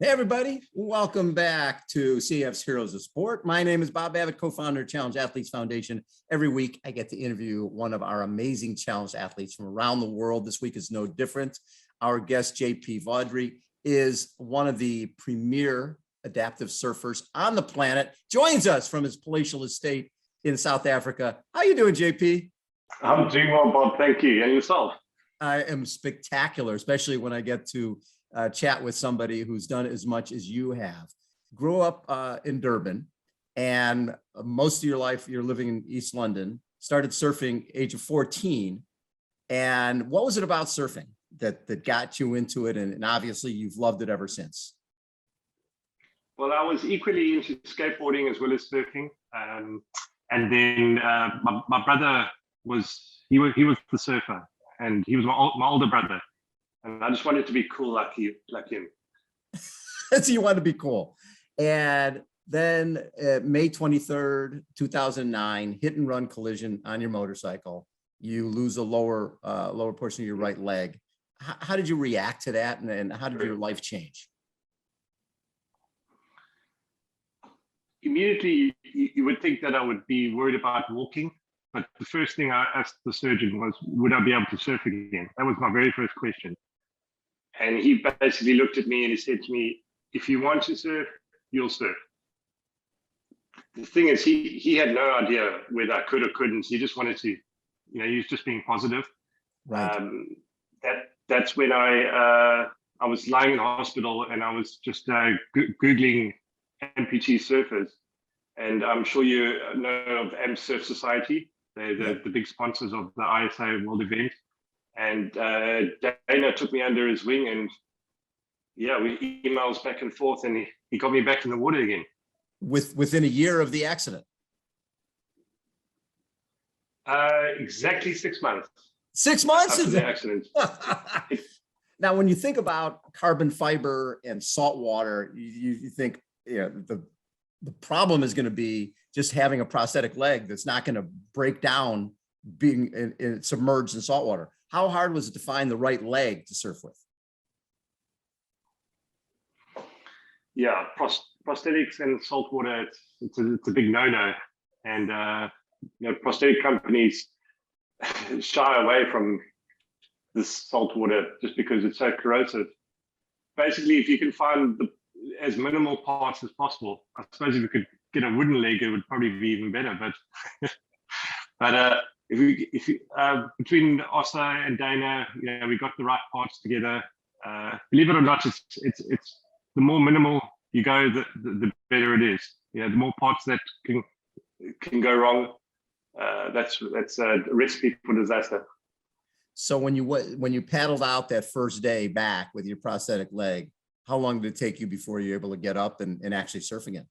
Hey, everybody. Welcome back to CF's Heroes of Sport. My name is Bob Babbitt, co-founder of Challenge Athletes Foundation. Every week, I get to interview one of our amazing challenge athletes from around the world. This week is no different. Our guest, JP Veaudry, is one of the premier adaptive surfers on the planet, joins us from his palatial estate in South Africa. How you doing, JP? I'm doing well, Bob. Thank you. And yourself? I am spectacular, especially when I get to chat with somebody who's done as much as you have. Grew up in Durban, and most of your life you're living in East London. Started surfing age of 14. And what was it about surfing that got you into it? And obviously you've loved it ever since. Well, I was equally into skateboarding as well as surfing. And then my brother he was the surfer, and he was my older brother. And I just wanted to be cool like him. So you wanted to be cool. And then May 23rd, 2009, hit and run collision on your motorcycle. You lose a lower portion of your right leg. How did you react to that? And how did your life change? Immediately, you would think that I would be worried about walking. But the first thing I asked the surgeon was, would I be able to surf again? That was my very first question. And he basically looked at me and he said to me, if you want to surf, you'll surf. The thing is, he had no idea whether I could or couldn't. He just wanted to, he was just being positive. Right. That's when I was lying in hospital and I was just Googling amputee surfers. And I'm sure you know of Amp Surf Society. They're the big sponsors of the ISA World event. And Dana took me under his wing, and we emails back and forth, and he got me back in the water again. Within a year of the accident? Exactly 6 months. 6 months after the accident. Now, when you think about carbon fiber and salt water, you think the problem is going to be just having a prosthetic leg that's not going to break down being submerged in salt water. How hard was it to find the right leg to surf with? Yeah, prosthetics and salt water, it's a big no-no. And prosthetic companies shy away from this salt water just because it's so corrosive. Basically, if you can find as minimal parts as possible, I suppose if you could get a wooden leg, it would probably be even better. But if you between Ossa and Dana, we got the right parts together. Believe it or not, it's the more minimal you go, the better it is. The more parts that can go wrong, that's a recipe for disaster. So when you paddled out that first day back with your prosthetic leg, how long did it take you before you were able to get up and actually surf again?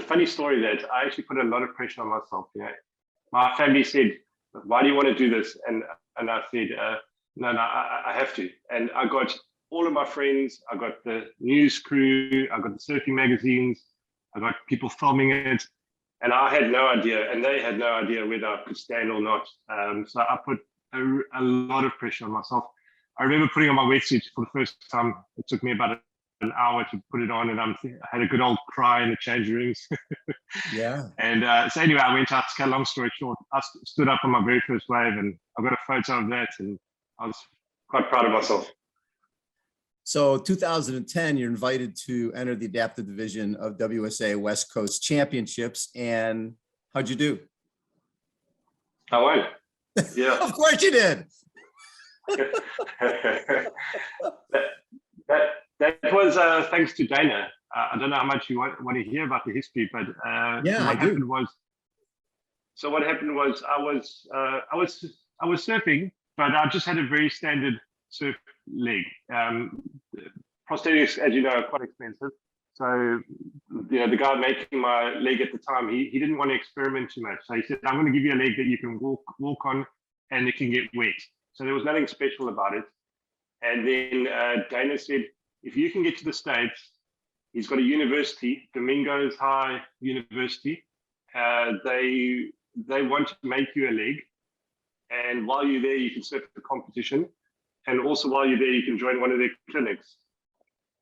Funny story that I actually put a lot of pressure on myself. My family said, "Why do you want to do this?" And I said, "No, I have to." And I got all of my friends. I got the news crew. I got the surfing magazines. I got people filming it, and I had no idea, and they had no idea whether I could stand or not. So I put a lot of pressure on myself. I remember putting on my wetsuit for the first time. It took me about an hour to put it on, and I had a good old cry in the change rooms. Yeah. And so anyway, I went out. To cut a long story short, I stood up on my very first wave, and I got a photo of that, and I was quite proud of myself. So 2010, you're invited to enter the adaptive division of WSA West Coast Championships, and how'd you do? I won. Yeah. Of course you did. That was thanks to Dana. I don't know how much you want to hear about the history, but what happened was I was surfing, but I just had a very standard surf leg. Prosthetics, as you know, are quite expensive. So the guy making my leg at the time, he didn't want to experiment too much. So he said, "I'm going to give you a leg that you can walk on, and it can get wet." So there was nothing special about it. And then Dana said, if you can get to the States, he's got a university, Domingos High University. They want to make you a leg. And while you're there, you can surf the competition. and also while you're there, you can join one of their clinics.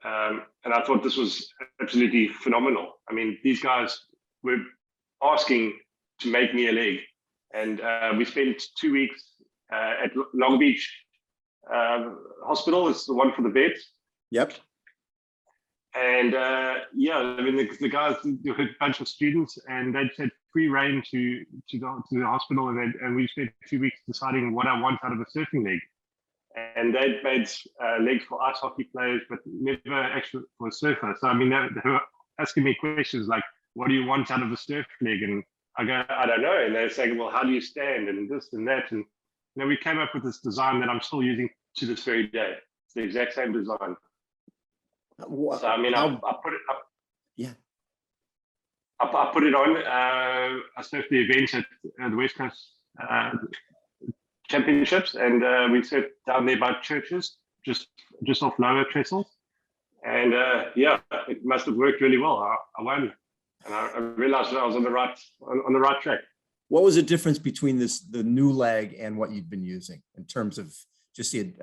And I thought this was absolutely phenomenal. I mean, these guys were asking to make me a leg, and we spent 2 weeks at Long Beach Hospital. It's the one for the vets. Yep. And yeah, I mean, the guys, you had a bunch of students, and they'd said free reign to the hospital, and we spent 2 weeks deciding what I want out of a surfing leg. And they'd made legs for ice hockey players, but never actually for a surfer. So I mean, they were asking me questions like, "What do you want out of a surf leg?" And I go, "I don't know." And they're saying, "Well, how do you stand?" And this and that. And we came up with this design that I'm still using to this very day. It's the exact same design. Wow. So I mean, I put it up. Yeah. I put it on. I surfed the events at the West Coast Championships, and we surfed down there by churches, just off Lower Trestles. And yeah, it must have worked really well. I won, and I realized that I was on the right track. What was the difference between the new leg and what you've been using in terms of just in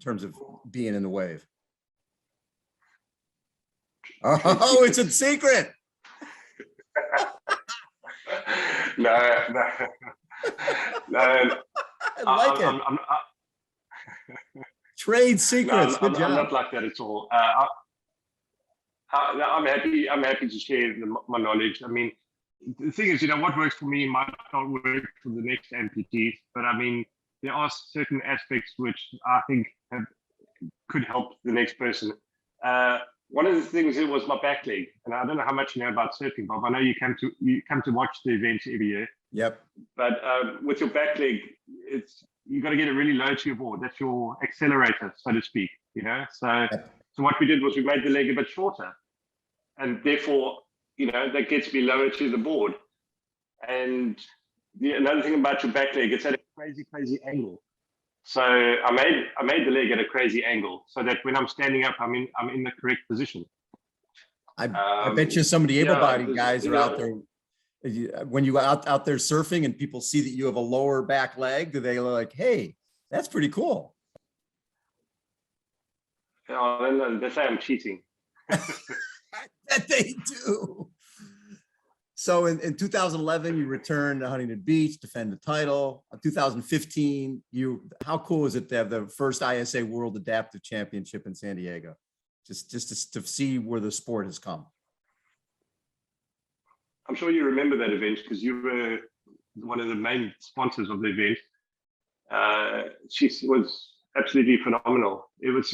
terms of being in the wave? Oh, it's a secret. No. I like it. Trade secrets. Good job. I'm not like that at all. I'm happy to share my knowledge. I mean, the thing is, what works for me might not work for the next amputee, but I mean, there are certain aspects which I think could help the next person. One of the things here was my back leg, and I don't know how much you know about surfing, Bob. I know you come to watch the events every year. Yep. But with your back leg, you got to get it really low to your board. That's your accelerator, so to speak. So what we did was we made the leg a bit shorter, and therefore, that gets me lower to the board. And another thing about your back leg, it's at a crazy angle. So I made the leg at a crazy angle, so that when I'm standing up, I'm in the correct position. I bet you some of the able-bodied guys are out there. When you out there surfing and people see that you have a lower back leg, do they like, "Hey, that's pretty cool"? No, they say I'm cheating. I bet they do. So in 2011, you returned to Huntington Beach, defend the title. In 2015, how cool is it to have the first ISA World Adaptive Championship in San Diego? Just to see where the sport has come. I'm sure you remember that event because you were one of the main sponsors of the event. She was absolutely phenomenal. It was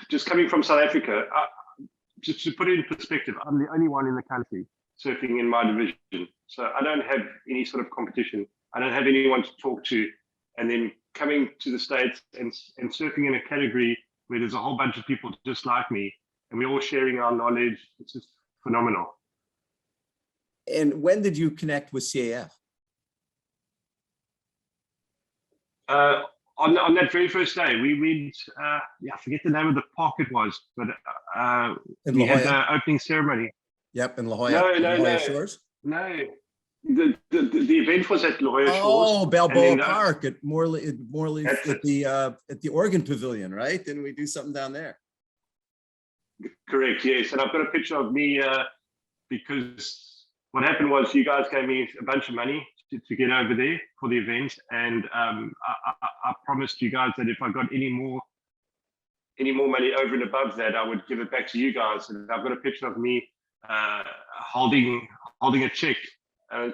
just coming from South Africa. Just to put it in perspective, I'm the only one in the country surfing in my division. So I don't have any sort of competition. I don't have anyone to talk to. And then coming to the States and surfing in a category where there's a whole bunch of people just like me, and we're all sharing our knowledge. It's just phenomenal. And when did you connect with CAF? On that very first day, we went, I forget the name of the park it was, but we had the opening ceremony. Yep, in La Jolla. La Jolla Shores? No, the event was at La Jolla Shores. Oh, Balboa Park at Morley at the Oregon Pavilion, right? Didn't we do something down there? Correct, yes. And I've got a picture of me because what happened was you guys gave me a bunch of money to get over there for the event, and I promised you guys that if I got any more money over and above that, I would give it back to you guys. And I've got a picture of me holding a check,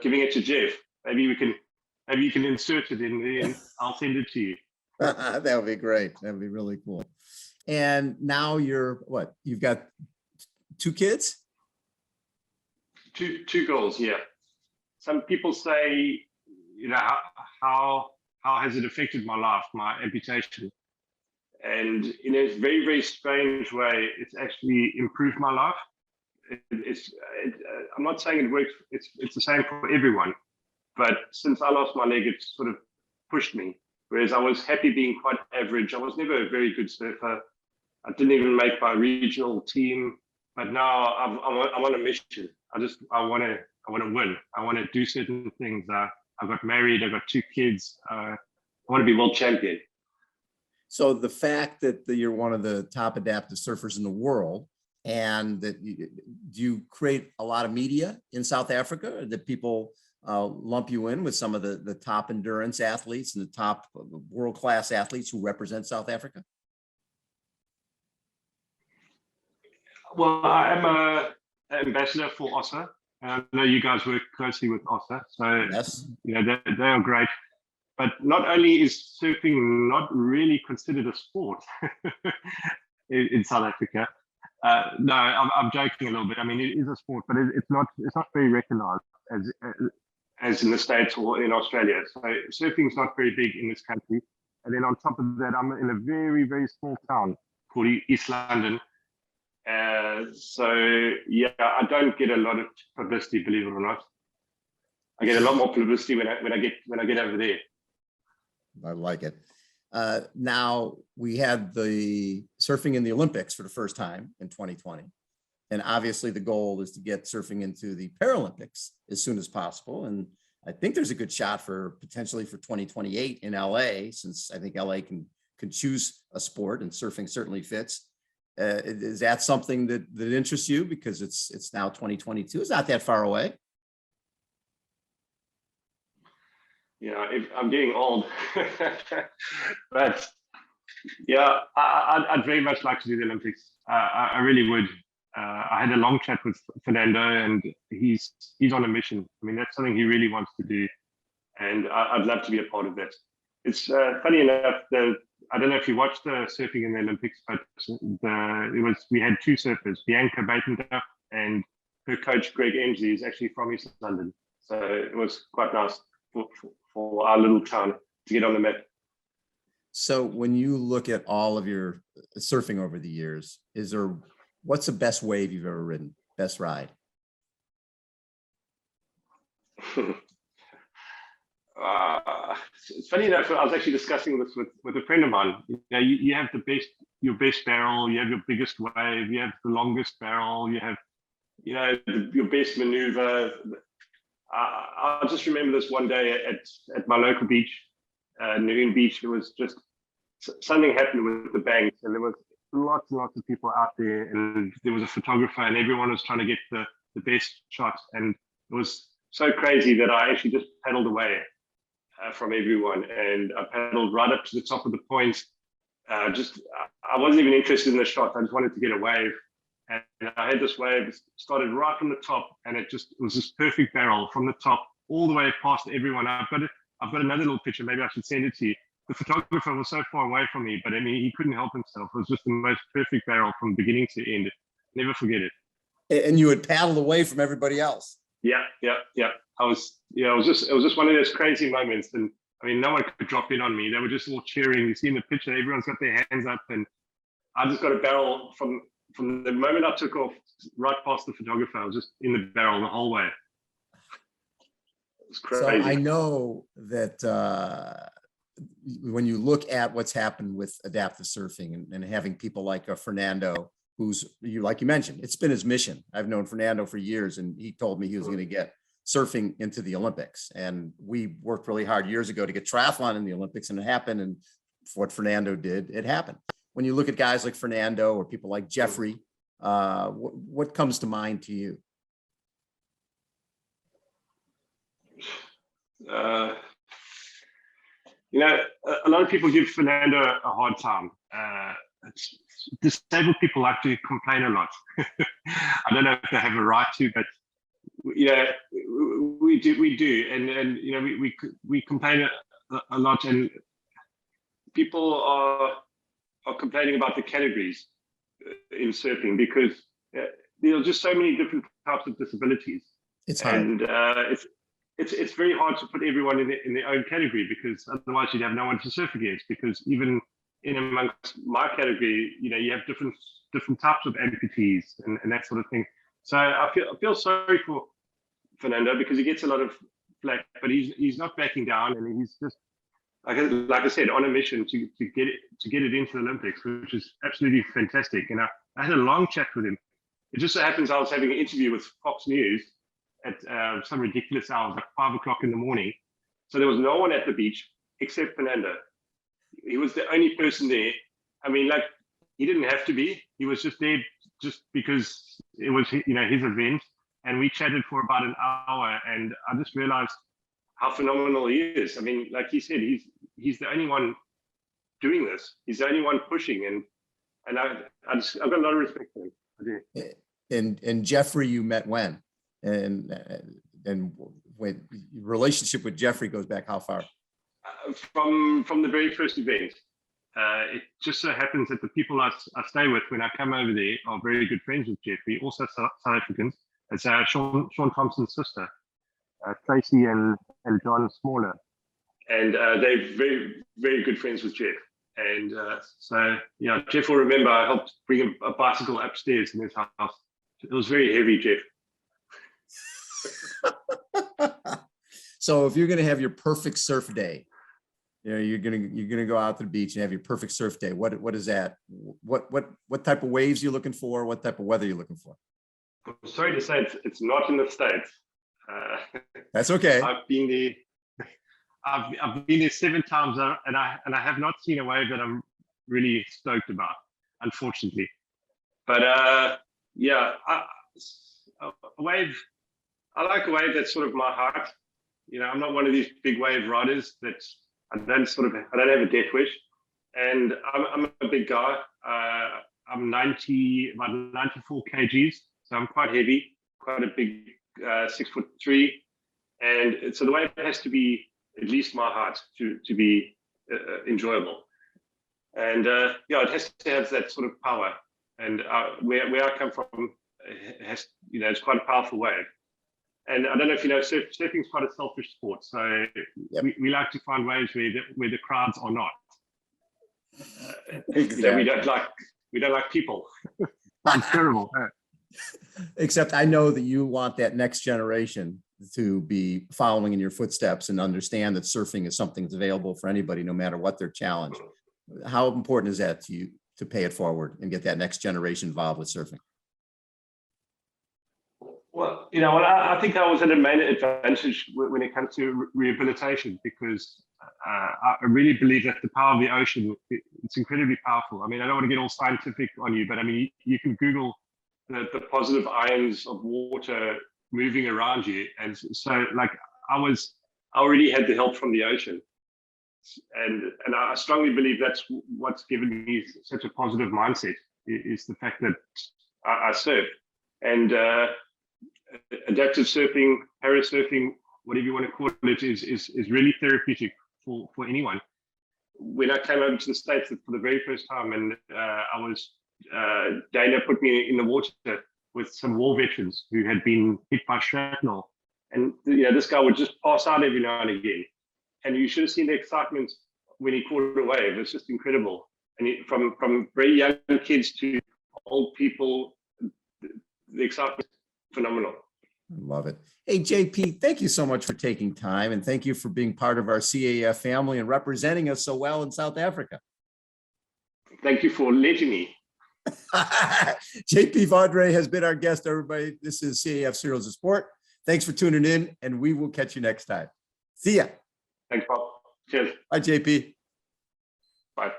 giving it to Jeff. Maybe you can insert it in there, and I'll send it to you. That would be great. That would be really cool. And now you've got 2 kids? Two girls, yeah. Some people say, how has it affected my life, my amputation? And in a very, very strange way, it's actually improved my life. I'm not saying it works. It's the same for everyone. But since I lost my leg, it's sort of pushed me. Whereas I was happy being quite average. I was never a very good surfer. I didn't even make my regional team. But now I'm on a mission. I want to win. I want to do certain things. I got married. I got 2 kids. want to be world champion. So the fact that you're one of the top adaptive surfers in the world, and that do you create a lot of media in South Africa, or that people lump you in with some of the top endurance athletes and the top world-class athletes who represent South Africa? Well, I'm an ambassador for OSA. I know you guys work closely with OSA, so Yes. They are great. But not only is surfing not really considered a sport in South Africa. No, I'm joking a little bit. I mean, it is a sport, but it's not very recognized as in the States or in Australia. So surfing is not very big in this country. And then on top of that, I'm in a very, very small town called East London. So yeah, I don't get a lot of publicity, believe it or not. I get a lot more publicity when I get over there. I like it. Now we had the surfing in the Olympics for the first time in 2020. And obviously the goal is to get surfing into the Paralympics as soon as possible. And I think there's a good shot for potentially for 2028 in LA, since I think LA can choose a sport and surfing certainly fits. Is that something that interests you? Because it's now 2022. It's not that far away. Yeah, I'm getting old, but yeah, I'd very much like to do the Olympics. I really would. I had a long chat with Fernando, and he's on a mission. I mean, that's something he really wants to do, and I'd love to be a part of that. It's funny enough that I don't know if you watched the surfing in the Olympics, but we had two surfers, Bianca Baitendorf and her coach Greg Emsley is actually from East London, so it was quite nice for our little town to get on the map. So when you look at all of your surfing over the years, what's the best wave you've ever ridden? Best ride? It's funny enough, I was actually discussing this with a friend of mine. You have your best barrel, you have your biggest wave, you have the longest barrel, you have, your best maneuver. I just remember this one day at my local beach, Naroon Beach. It was just something happened with the banks, and there was lots and lots of people out there, and there was a photographer, and everyone was trying to get the best shots. And it was so crazy that I actually just paddled away from everyone, and I paddled right up to the top of the point. I wasn't even interested in the shot. I just wanted to get a wave. And I had this wave, started right from the top, and it was this perfect barrel from the top all the way past everyone. I've got another little picture. Maybe I should send it to you. The photographer was so far away from me, but I mean, he couldn't help himself. It was just the most perfect barrel from beginning to end. Never forget it. And you would paddle away from everybody else. Yeah. It was just one of those crazy moments. And I mean, no one could drop in on me. They were just all cheering. You see in the picture, everyone's got their hands up, and I just got a barrel from the moment I took off right past the photographer. I was just in the barrel the whole way. It was crazy. So I know that when you look at what's happened with adaptive surfing and having people like Fernando, like you mentioned, it's been his mission. I've known Fernando for years, and he told me he was going to get surfing into the Olympics. And we worked really hard years ago to get triathlon in the Olympics, and it happened. And for what Fernando did, it happened. When you look at guys like Fernando or people like Jeffrey, what comes to mind to you? A lot of people give Fernando a hard time. Disabled people like to complain a lot. I don't know if they have a right to, but we do, and we complain a lot, and people are complaining about the categories in surfing because there are just so many different types of disabilities. It's hard. And it's very hard to put everyone in their own category, because otherwise you'd have no one to surf against. Because even in amongst my category, you have different types of amputees and that sort of thing. So I feel sorry for Fernando, because he gets a lot of flack, but he's not backing down, and he's just like I said, on a mission to get it into the Olympics, which is absolutely fantastic. And I had a long chat with him. It just so happens I was having an interview with Fox News at some ridiculous hours, like 5 o'clock in the morning. So there was no one at the beach. except Fernando. He was the only person there. I mean, like, he didn't have to be. He was just there just because it was, his event. And we chatted for about an hour, and I just realized how phenomenal he is. I mean, like he said, he's the only one doing this. He's the only one pushing, and I've got a lot of respect for him. I do. And Jeffrey, you met when? And when relationship with Jeffrey goes back how far? From the very first event. It just so happens that the people I stay with when I come over there are very good friends with Jeffrey, also South Africans. It's Sean Thompson's sister, Tracy and John Smaller. And they're very, very good friends with Jeff. And so, yeah, Jeff will remember I helped bring a bicycle upstairs in his house. It was very heavy, Jeff. So if you're going to have your perfect surf day, you're gonna go out to the beach and have your perfect surf day. What is that? What type of waves you're looking for? What type of weather you're looking for? I'm sorry to say it's not in the States. That's okay. I've been there. I've been there 7 times, and I have not seen a wave that I'm really stoked about, unfortunately. But yeah, a wave. I like a wave that's sort of my height. I'm not one of these big wave riders that I don't have a death wish, and I'm a big guy. I'm about 94 kgs, so I'm quite heavy, quite a big 6'3", and so the wave has to be at least my height to be enjoyable, and yeah, it has to have that sort of power. And where I come from, it's quite a powerful wave. And I don't know if you know, surfing is quite a selfish sport. So yep. we like to find waves where the crowds are not. Exactly. We don't like people. That's terrible. Except I know that you want that next generation to be following in your footsteps and understand that surfing is something that's available for anybody, no matter what their challenge. How important is that to you to pay it forward and get that next generation involved with surfing? Well, I think I was at a main advantage when it comes to rehabilitation, because I really believe that the power of the ocean, it's incredibly powerful. I mean, I don't want to get all scientific on you, but I mean, you can Google the positive ions of water moving around you. And so, like, I already had the help from the ocean. And I strongly believe that's what's given me such a positive mindset, is the fact that I surf. And adaptive surfing, parasurfing, whatever you want to call it, is really therapeutic for anyone. When I came over to the States for the very first time, and Dana put me in the water with some war veterans who had been hit by shrapnel, and this guy would just pass out every now and again, and you should have seen the excitement when he caught a wave. It's just incredible. And from very young kids to old people, the excitement is phenomenal. Love it. Hey, JP, thank you so much for taking time, and thank you for being part of our CAF family and representing us so well in South Africa. Thank you for letting me. JP Veaudry has been our guest, everybody. This is CAF Heroes of Sport. Thanks for tuning in, and we will catch you next time. See ya. Thanks, Bob. Cheers. Bye, JP. Bye.